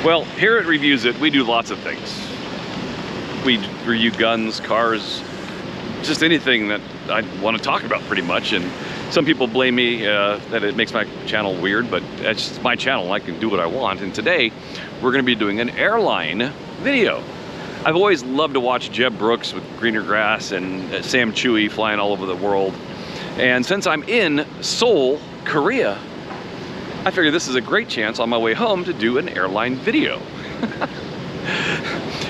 Well, here at Reviews It, we do lots of things. We review guns, cars, just anything that I want to talk about pretty much. And some people blame me that it makes my channel weird, but that's just my channel. I can do what I want. And today, we're going to be doing an airline video. I've always loved to watch Jeb Brooks with Greener Grass and Sam Chewy flying all over the world. And since I'm in Seoul, Korea, I figured this is a great chance on my way home to do an airline video.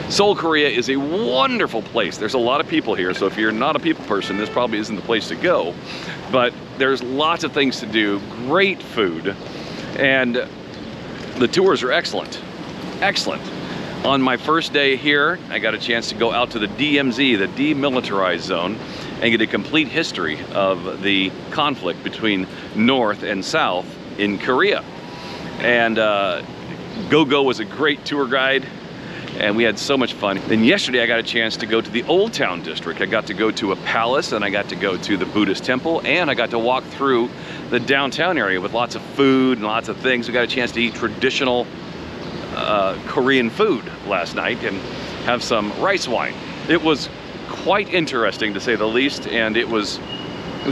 Seoul, Korea is a wonderful place. There's a lot of people here, so if you're not a people person, this probably isn't the place to go. But there's lots of things to do, great food, and the tours are excellent. Excellent. On my first day here, I got a chance to go out to the DMZ, the Demilitarized Zone, and get a complete history of the conflict between North and South in Korea. And Go-Go was a great tour guide, and we had so much fun. Then yesterday I got a chance to go to the Old Town District. I got to go to a palace, and I got to go to the Buddhist temple, and I got to walk through the downtown area with lots of food and lots of things. We got a chance to eat traditional Korean food last night and have some rice wine. It was quite interesting, to say the least, and it was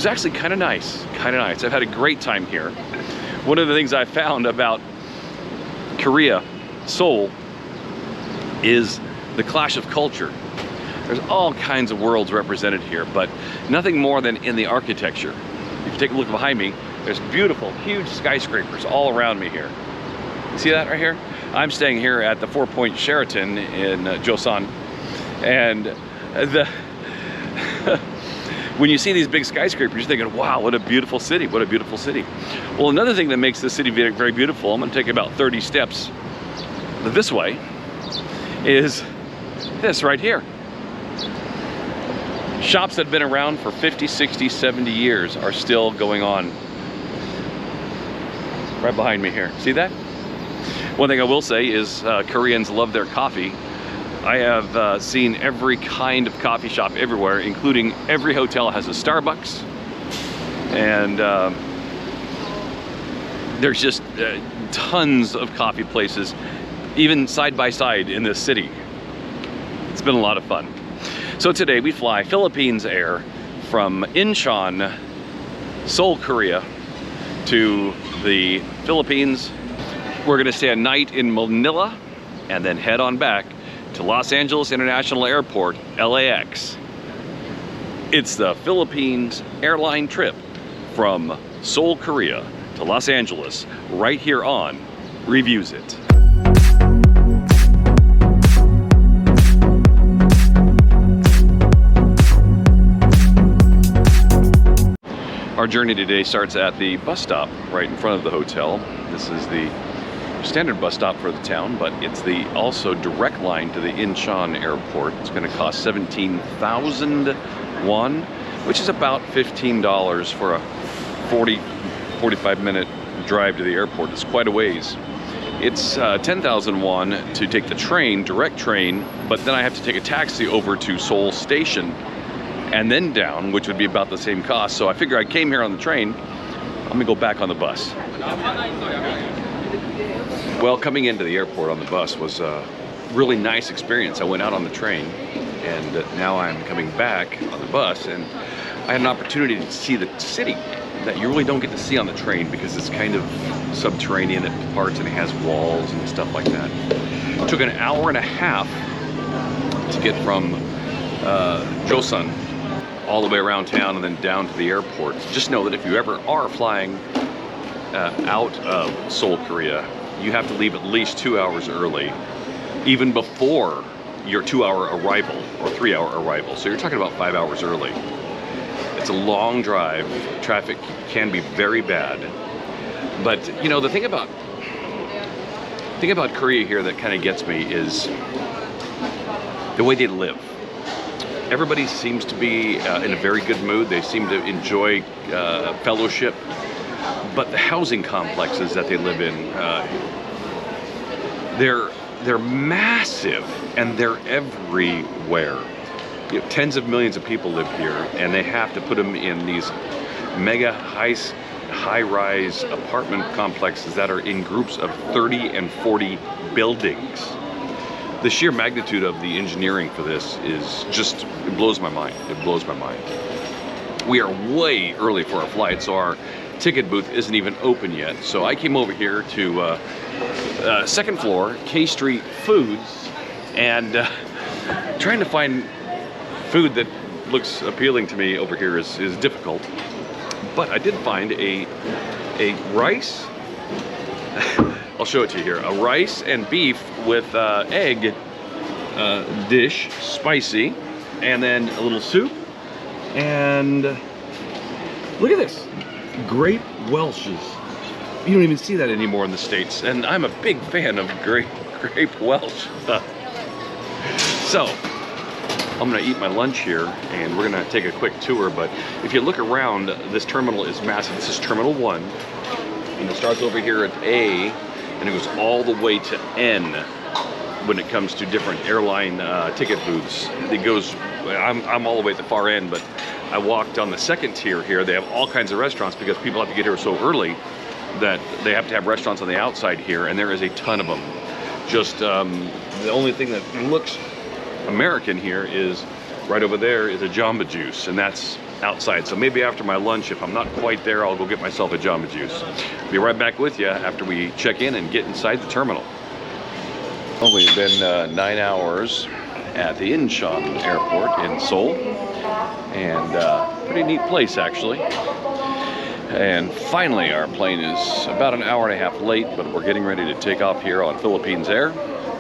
actually kind of nice, I've had a great time here. One of the things I found about Korea, Seoul, is the clash of culture. There's all kinds of worlds represented here, but nothing more than in the architecture. If you take a look behind me, there's beautiful, huge skyscrapers all around me here. You see that right here? I'm staying here at the 4-Point Sheraton in Joseon, and when you see these big skyscrapers, you're thinking, wow, what a beautiful city, what a beautiful city. Well, another thing that makes this city very, very beautiful, I'm gonna take about 30 steps this way, is this right here. Shops that have been around for 50, 60, 70 years are still going on. Right behind me here, see that? One thing I will say is Koreans love their coffee. I have seen every kind of coffee shop everywhere, including every hotel has a Starbucks. And there's just tons of coffee places, even side by side in this city. It's been a lot of fun. So today we fly Philippines Air from Incheon, Seoul, Korea, to the Philippines. We're gonna stay a night in Manila and then head on back to Los Angeles International Airport, LAX. It's the Philippines airline trip from Seoul, Korea to Los Angeles, right here on Reviews It. Our journey today starts at the bus stop right in front of the hotel. This is the standard bus stop for the town, but it's the also direct line to the Incheon airport. It's going to cost 17,000 won, which is about $15 for a 45 minute drive to the airport. It's quite a ways. It's 10,000 won to take the train, direct train, but then I have to take a taxi over to Seoul Station and then down, which would be about the same cost. So I figure I came here on the train, I'm gonna go back on the bus. Well, coming into the airport on the bus was a really nice experience. I went out on the train, and now I'm coming back on the bus, and I had an opportunity to see the city that you really don't get to see on the train because it's kind of subterranean at parts and it has walls and stuff like that. It took an hour and a half to get from Joseon all the way around town and then down to the airport. Just know that if you ever are flying out of Seoul, Korea, you have to leave at least 2 hours early, even before your 2-hour arrival or 3-hour arrival. So you're talking about 5 hours early. It's a long drive. Traffic can be very bad. But you know, the thing about Korea here that kind of gets me is the way they live. Everybody seems to be in a very good mood. They seem to enjoy fellowship. But the housing complexes that they live in, they're massive and they're everywhere. You know, tens of millions of people live here, and they have to put them in these mega high high-rise apartment complexes that are in groups of 30 and 40 buildings. The sheer magnitude of the engineering for this is just, it blows my mind. It blows my mind. We are way early for our flight, so our ticket booth isn't even open yet. So I came over here to second floor, K Street Foods, and trying to find food that looks appealing to me over here is difficult. But I did find a rice, I'll show it to you here, a rice and beef with egg dish, spicy, and then a little soup, and look at this, grape Welshes. You don't even see that anymore in the States, and I'm a big fan of grape Welsh. So, I'm gonna eat my lunch here, and we're gonna take a quick tour, but if you look around, this terminal is massive. This is Terminal 1, and it starts over here at A, and it goes all the way to N when it comes to different airline ticket booths. It goes, I'm all the way at the far end, but I walked on the second tier here. They have all kinds of restaurants because people have to get here so early that they have to have restaurants on the outside here, and there is a ton of them. Just the only thing that looks American here is right over there is a Jamba Juice, and that's outside. So maybe after my lunch, if I'm not quite there, I'll go get myself a Jamba Juice. Be right back with you after we check in and get inside the terminal. Well, we've been 9 hours at the Incheon Airport in Seoul, and pretty neat place actually. And finally, our plane is about an hour and a half late, but we're getting ready to take off here on Philippines Air.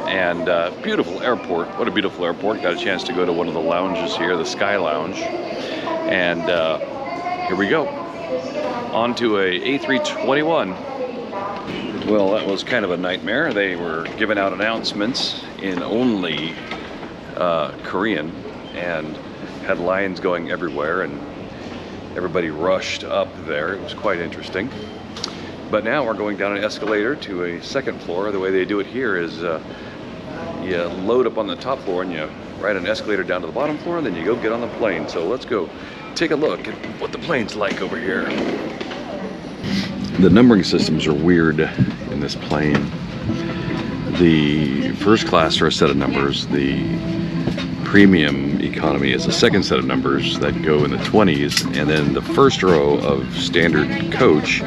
And beautiful airport. What a beautiful airport. Got a chance to go to one of the lounges here, the Sky Lounge. And here we go. On to a A321. Well, that was kind of a nightmare. They were giving out announcements in only Korean and had lines going everywhere, and everybody rushed up there. It was quite interesting. But now we're going down an escalator to a second floor. The way they do it here is you load up on the top floor and you ride an escalator down to the bottom floor, and then you go get on the plane. So let's go take a look at what the plane's like over here. The numbering systems are weird in this plane. The first class are a set of numbers. The premium economy is a second set of numbers that go in the 20s, and then the first row of standard coach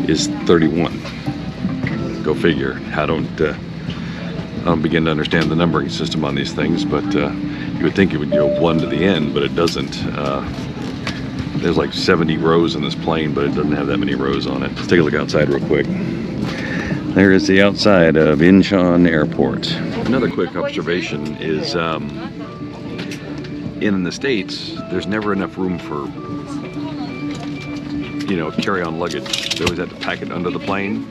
is 31. Go figure. I don't begin to understand the numbering system on these things, but you would think it would go 1 to the end, but it doesn't. There's like 70 rows in this plane, but it doesn't have that many rows on it. Let's take a look outside real quick. There is the outside of Incheon Airport. Another quick observation is in the States, there's never enough room for, carry-on luggage. They always have to pack it under the plane,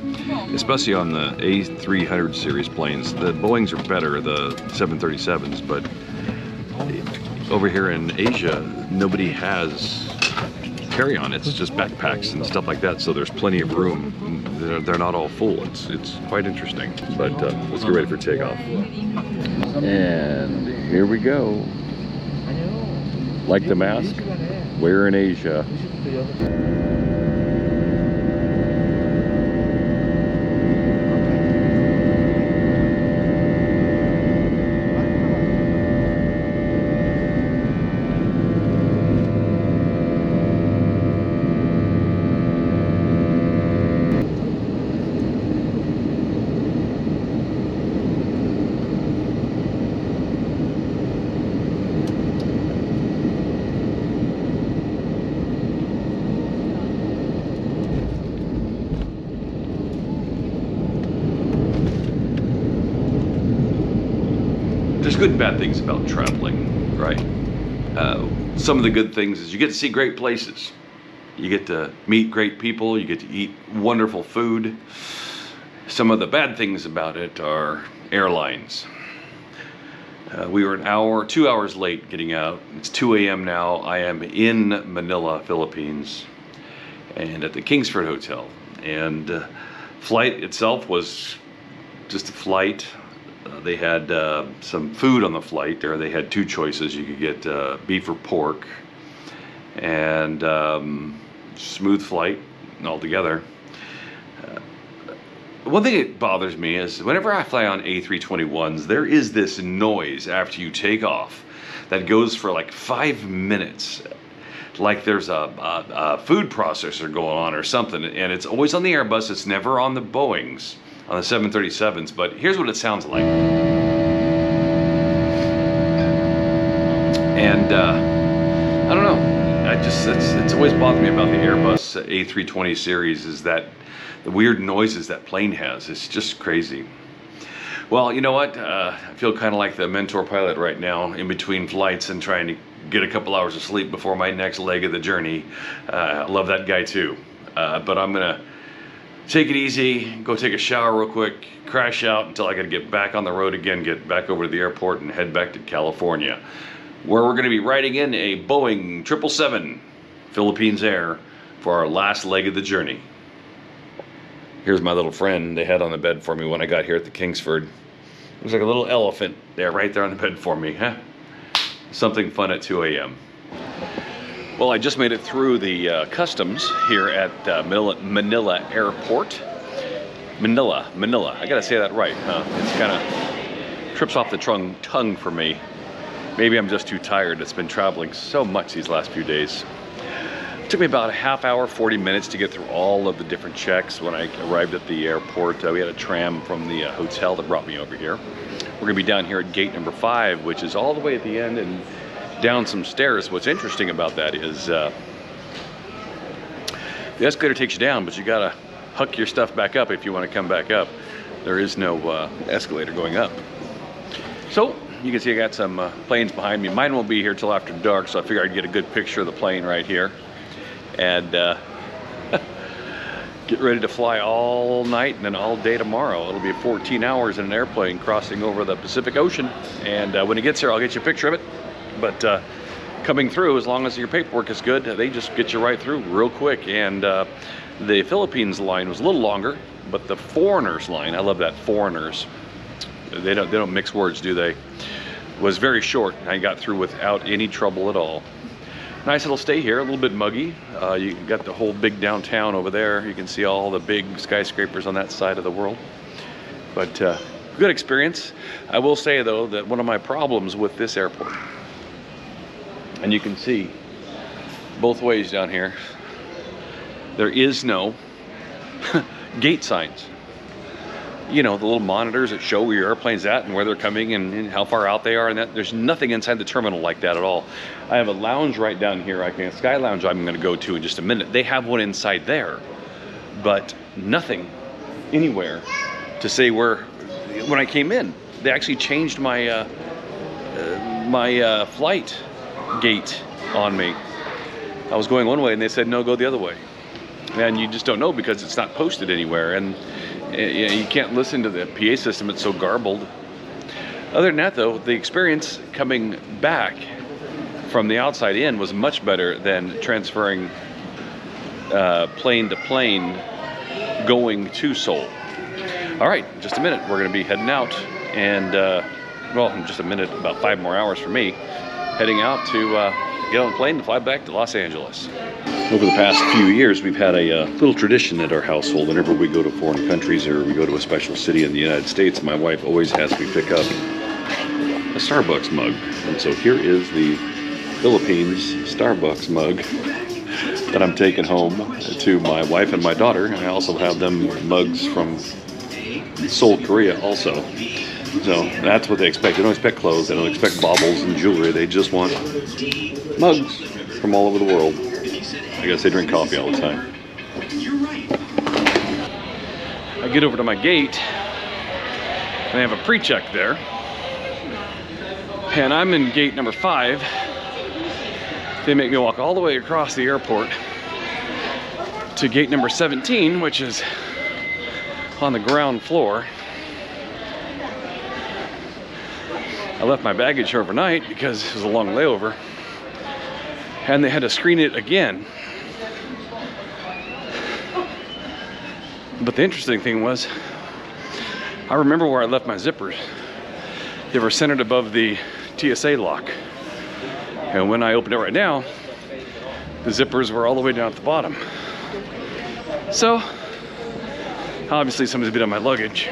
especially on the A300 series planes. The Boeings are better, the 737s, but over here in Asia, nobody has carry-on. It's just backpacks and stuff like that, so there's plenty of room. They're not all full. It's quite interesting, but let's get ready for takeoff. And here we go. Like the mask, we're in Asia. There's good and bad things about traveling, right? Some of the good things is you get to see great places. You get to meet great people. You get to eat wonderful food. Some of the bad things about it are airlines. We were 2 hours late getting out. It's 2 a.m. now. I am in Manila, Philippines, and at the Kingsford Hotel. And flight itself was just a flight. They had some food on the flight there. They had two choices. You could get beef or pork, and smooth flight. altogether. One thing that bothers me is whenever I fly on A321s, there is this noise after you take off that goes for like 5 minutes. Like there's a food processor going on or something, and it's always on the Airbus, it's never on the Boeings, on the 737s, but here's what it sounds like. And I don't know, it's always bothered me about the Airbus A320 series is that the weird noises that plane has. It's just crazy. Well, you know what? I feel kind of like the mentor pilot right now, in between flights and trying to get a couple hours of sleep before my next leg of the journey. I love that guy too. But I'm gonna take it easy, go take a shower real quick, crash out until I gotta get back on the road again, get back over to the airport and head back to California, where we're gonna be riding in a Boeing 777 Philippines Air for our last leg of the journey. Here's my little friend they had on the bed for me when I got here at the Kingsford. There's like a little elephant there, right there on the bed for me, huh? Something fun at 2 a.m. Well, I just made it through the customs here at Manila Airport. Manila, I gotta say that right, huh? It's kind of trips off the tongue for me. Maybe I'm just too tired. It's been traveling so much these last few days. It took me about a half hour, 40 minutes to get through all of the different checks when I arrived at the airport. We had a tram from the hotel that brought me over here. We're gonna be down here at gate number 5, which is all the way at the end and down some stairs. What's interesting about that is the escalator takes you down, but you gotta huck your stuff back up if you wanna come back up. There is no escalator going up. So, you can see I got some planes behind me. Mine won't be here till after dark, so I figured I'd get a good picture of the plane right here. And get ready to fly all night and then all day tomorrow. It'll be 14 hours in an airplane crossing over the Pacific Ocean. And when it gets here, I'll get you a picture of it. But coming through, as long as your paperwork is good, they just get you right through real quick. And the Philippines line was a little longer, but the foreigners line, I love that, foreigners, they don't mix words, do they? Was very short. I got through without any trouble at all. Nice little stay here, a little bit muggy. You got the whole big downtown over there. You can see all the big skyscrapers on that side of the world. But good experience. I will say though that one of my problems with this airport, and you can see both ways down here, there is no gate signs. You know, the little monitors that show where your airplane's at and where they're coming and how far out they are, and that there's nothing inside the terminal like that at all. I have a lounge right down here, a sky lounge I'm going to go to in just a minute. They have one inside there, but nothing anywhere to say where. When I came in, they actually changed my my flight gate on me. I was going one way and they said no, go the other way, and you just don't know because it's not posted anywhere. And you can't listen to the PA system, it's so garbled. Other than that though, the experience coming back from the outside in was much better than transferring plane to plane going to Seoul. All right, in just a minute, we're gonna be heading out and, well, in just a minute, about 5 more hours for me, heading out to get on the plane and fly back to Los Angeles. Over the past few years, we've had a little tradition at our household. Whenever we go to foreign countries or we go to a special city in the United States, my wife always has me pick up a Starbucks mug. And so here is the Philippines Starbucks mug that I'm taking home to my wife and my daughter. And I also have them mugs from Seoul, Korea also. So that's what they expect. They don't expect clothes, they don't expect baubles and jewelry. They just want mugs from all over the world. I guess they drink coffee all the time. I get over to my gate and they have a pre-check there. And I'm in gate number 5. They make me walk all the way across the airport to gate number 17, which is on the ground floor. I left my baggage here overnight because it was a long layover, and they had to screen it again. But the interesting thing was, I remember where I left my zippers. They were centered above the TSA lock. And when I opened it right now, the zippers were all the way down at the bottom. So, obviously somebody's been on my luggage.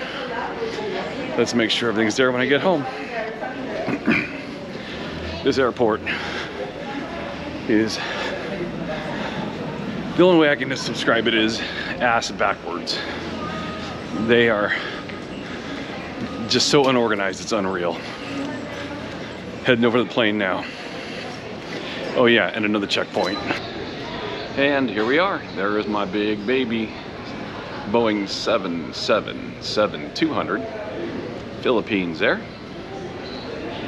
Let's make sure everything's there when I get home. This airport is, the only way I can describe it is ass backwards. They are just so unorganized, it's unreal. Heading over to the plane now. Oh yeah, and another checkpoint. And here we are. There is my big baby Boeing 777-200. Philippines there.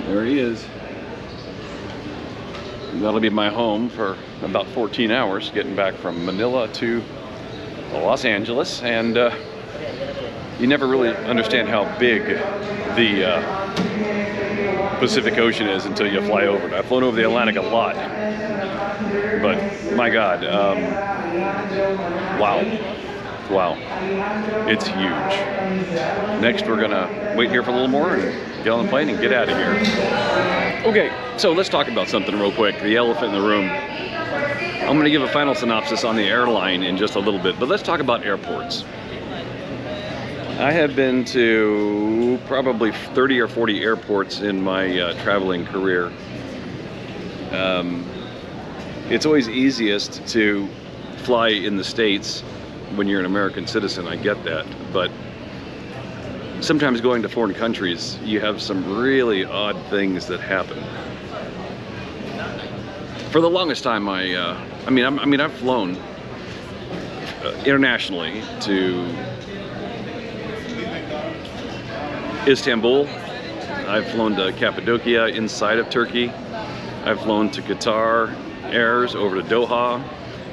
There he is. That'll be my home for about 14 hours, getting back from Manila to Los Angeles. And you never really understand how big the Pacific Ocean is until you fly over it. I've flown over the Atlantic a lot, but my God, wow, it's huge. Next, we're gonna wait here for a little more and get on the plane and get out of here. Okay, so let's talk about something real quick, the elephant in the room. I'm gonna give a final synopsis on the airline in just a little bit, but let's talk about airports. I have been to probably 30 or 40 airports in my traveling career. It's always easiest to fly in the States when you're an American citizen, I get that, but sometimes going to foreign countries, you have some really odd things that happen. For the longest time, I've flown internationally to Istanbul. I've flown to Cappadocia inside of Turkey. I've flown to Qatar Airs over to Doha,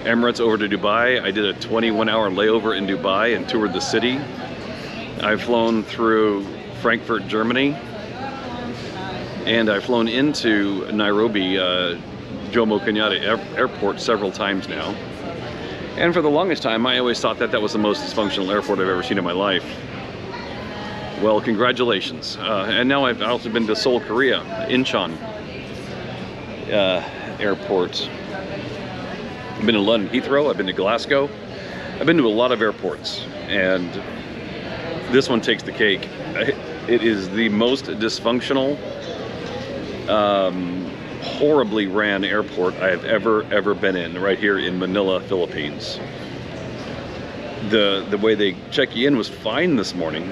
Emirates over to Dubai. I did a 21-hour layover in Dubai and toured the city. I've flown through Frankfurt, Germany, and I've flown into Nairobi, Jomo Kenyatta Airport several times now. And for the longest time, I always thought that that was the most dysfunctional airport I've ever seen in my life. Well, congratulations. And now I've also been to Seoul, Korea, Incheon Airport. I've been to London Heathrow, I've been to Glasgow. I've been to a lot of airports, and this one takes the cake. It is the most dysfunctional, horribly ran airport I have ever been in, right here in Manila, Philippines. The way they check you in was fine this morning,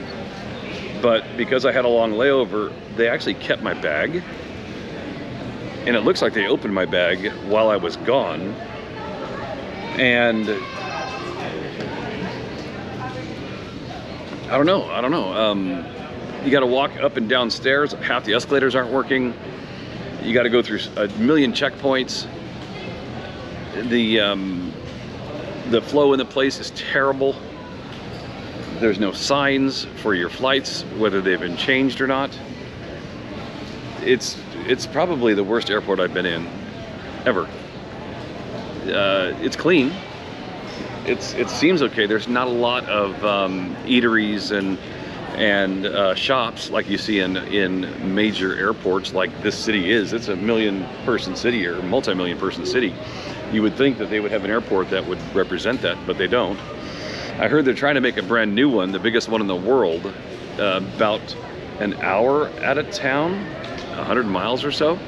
but because I had a long layover, they actually kept my bag, and it looks like they opened my bag while I was gone. And I don't know. You got to walk up and down stairs. Half the escalators aren't working. You got to go through a million checkpoints. The flow in the place is terrible. There's no signs for your flights, whether they've been changed or not. It's probably the worst airport I've been in ever. It's clean. It seems okay. There's not a lot of eateries and shops like you see in major airports like this city is. It's a million-person city or multi-million-person city. You would think that they would have an airport that would represent that, but they don't. I heard they're trying to make a brand new one, the biggest one in the world, about an hour out of town, 100 miles or so,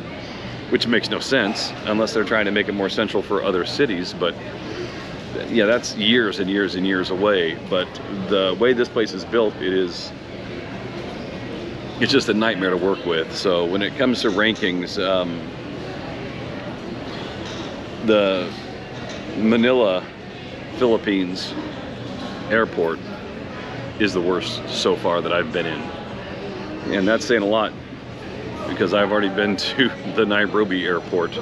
which makes no sense unless they're trying to make it more central for other cities. But yeah, that's years and years and years away. But the way this place is built, it's just a nightmare to work with. So when it comes to rankings, the Manila, Philippines airport is the worst so far that I've been in. And that's saying a lot, because I've already been to the Nairobi airport,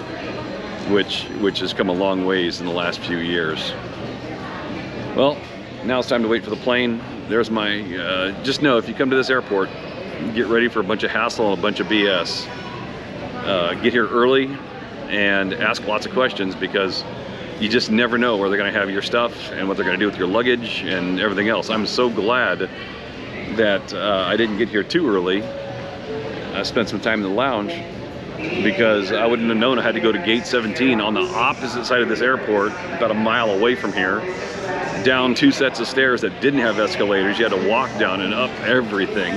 which has come a long ways in the last few years. Well, now it's time to wait for the plane. There's my, just know if you come to this airport, get ready for a bunch of hassle and a bunch of BS. Get here early and ask lots of questions, because you just never know where they're gonna have your stuff and what they're gonna do with your luggage and everything else. I'm so glad that I didn't get here too early. I spent some time in the lounge, because I wouldn't have known I had to go to gate 17 on the opposite side of this airport, about a mile away from here, down 2 sets of stairs that didn't have escalators. You had to walk down and up everything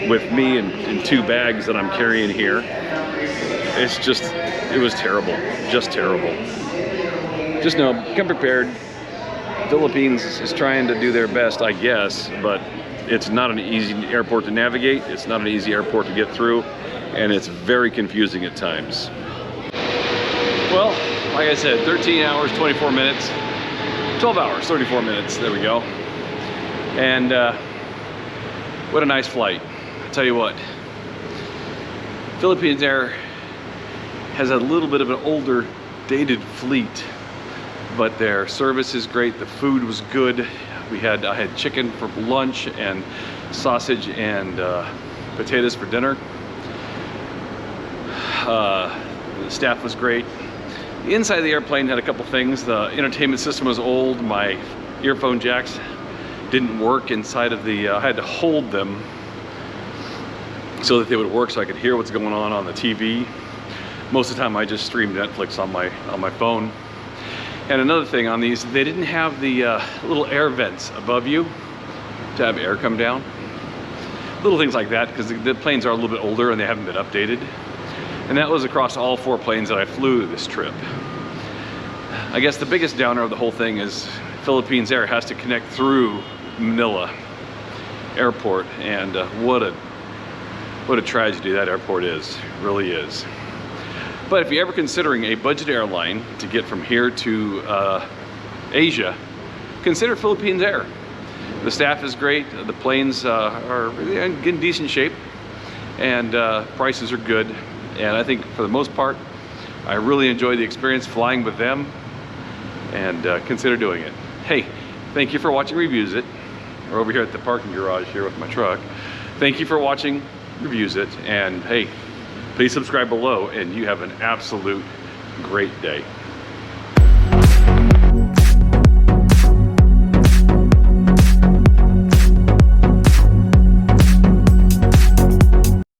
with me and 2 bags that I'm carrying here. It's just, it was terrible, just terrible. Just know, come prepared. Philippines is trying to do their best, I guess, but it's not an easy airport to navigate. It's not an easy airport to get through, and it's very confusing at times. Well, like I said, 13 hours, 24 minutes, 12 hours, 34 minutes, there we go. And what a nice flight. I'll tell you what, Philippines Air has a little bit of an older, dated fleet, but their service is great. The food was good. I had chicken for lunch and sausage and potatoes for dinner. The staff was great. The inside of the airplane had a couple things. The entertainment system was old. My earphone jacks didn't work inside of the, I had to hold them so that they would work so I could hear what's going on the TV. Most of the time I just streamed Netflix on my phone. And another thing on these, they didn't have the little air vents above you to have air come down. Little things like that, because the planes are a little bit older and they haven't been updated. And that was across all 4 planes that I flew this trip. I guess the biggest downer of the whole thing is Philippines Air has to connect through Manila Airport, and what a tragedy that airport is, really is. But if you're ever considering a budget airline to get from here to Asia, consider Philippines Air. The staff is great, the planes are in decent shape, and prices are good. And I think for the most part, I really enjoyed the experience flying with them, and consider doing it. Hey, thank you for watching Reviews It. We're over here at the parking garage here with my truck. Thank you for watching Reviews It, and hey, please subscribe below, and you have an absolute great day.